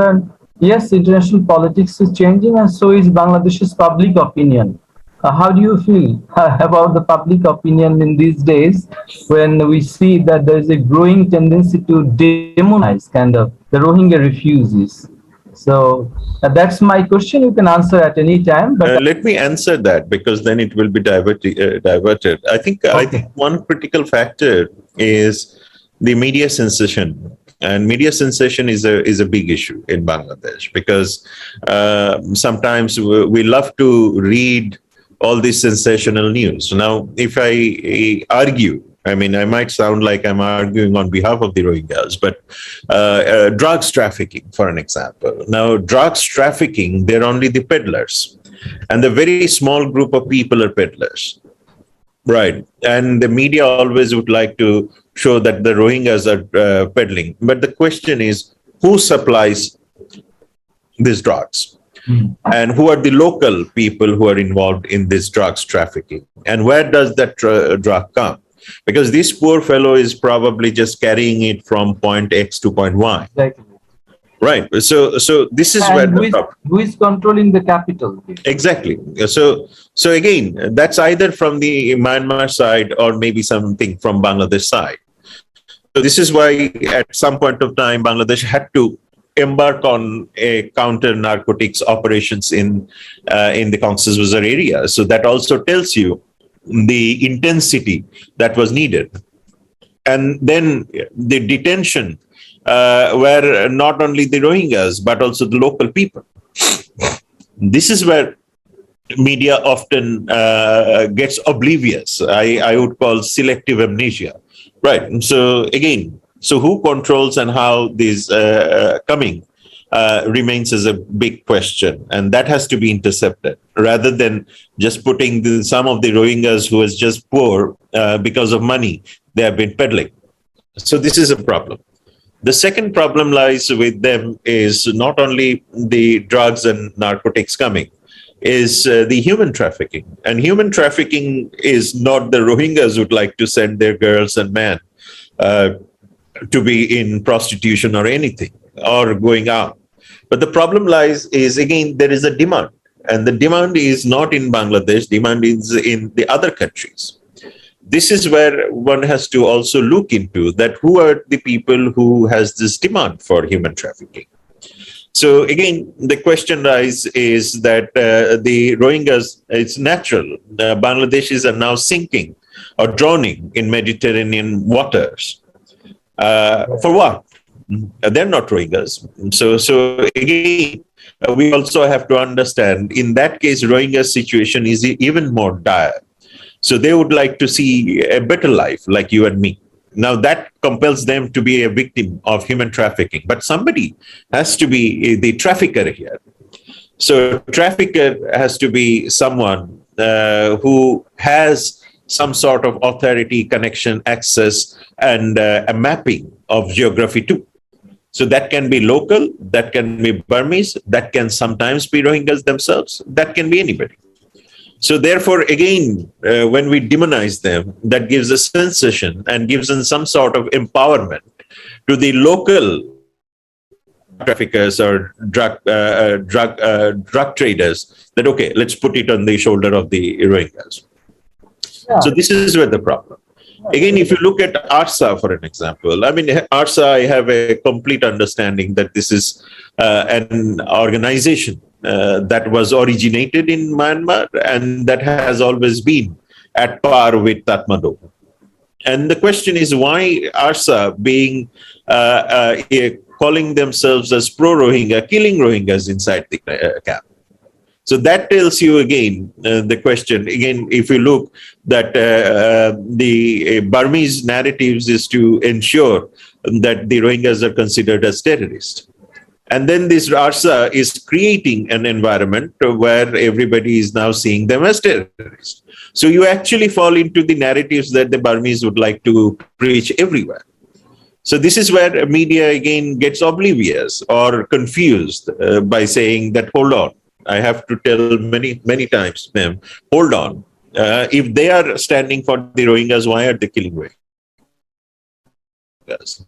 concerned, yes, international politics is changing, and so is Bangladesh's public opinion. How do you feel about the public opinion in these days when we see that there is a growing tendency to demonize kind of the Rohingya refugees? So that's my question. You can answer at any time. But let me answer that, because then it will be diverted. I think one critical factor is the media censorship. And media censorship is a big issue in Bangladesh, because sometimes we love to read all this sensational news. Now, if I argue, I mean, I might sound like I'm arguing on behalf of the Rohingyas, but drugs trafficking, for an example. Now, drugs trafficking, they're only the peddlers. And the very small group of people are peddlers. Right. And the media always would like to show that the Rohingyas are peddling. But the question is, who supplies these drugs? And who are the local people who are involved in this drugs trafficking? And where does that drug come? Because this poor fellow is probably just carrying it from point X to point Y. Exactly. Right. So this is where who is controlling the capital? Exactly. So again, that's either from the Myanmar side or maybe something from Bangladesh side. So this is why at some point of time, Bangladesh had to embark on a counter narcotics operations in the Cox's Bazar area. So that also tells you the intensity that was needed. And then the detention were not only the Rohingyas, but also the local people. This is where media often gets oblivious. I would call selective amnesia. Right. So again, so who controls and how these coming remains as a big question, and that has to be intercepted rather than just putting some of the Rohingyas who is just poor because of money they have been peddling. So this is a problem. The second problem lies with them is not only the drugs and narcotics coming, is the human trafficking. And human trafficking is not the Rohingyas would like to send their girls and men to be in prostitution or anything, or going out. But the problem lies is, again, there is a demand. And the demand is not in Bangladesh, demand is in the other countries. This is where one has to also look into that who are the people who has this demand for human trafficking. So again, the question lies is that the Rohingyas, it's natural. Bangladeshis are now sinking or drowning in Mediterranean waters. For what? They're not Rohingyas. So again, we also have to understand, in that case, Rohingya's situation is even more dire. So they would like to see a better life like you and me. Now that compels them to be a victim of human trafficking, but somebody has to be the trafficker here. So trafficker has to be someone who has some sort of authority, connection, access, and a mapping of geography too. So that can be local, that can be Burmese, that can sometimes be Rohingyas themselves, that can be anybody. So therefore, again, when we demonize them, that gives a sensation and gives them some sort of empowerment to the local traffickers or drug traders, that, okay, let's put it on the shoulder of the Rohingyas. Yeah. So this is where the problem. Again, if you look at ARSA, for an example, I mean, ARSA, I have a complete understanding that this is an organization that was originated in Myanmar and that has always been at par with Tatmadaw. And the question is, why ARSA being calling themselves as pro-Rohingya, killing Rohingyas inside the camp? So that tells you again the question. Again, if you look that the Burmese narratives is to ensure that the Rohingyas are considered as terrorists. And then this ARSA is creating an environment where everybody is now seeing them as terrorists. So you actually fall into the narratives that the Burmese would like to preach everywhere. So this is where media again gets oblivious or confused by saying that, hold on, I have to tell many times, ma'am, hold on. If they are standing for the Rohingyas, why are they killing Rohingyas?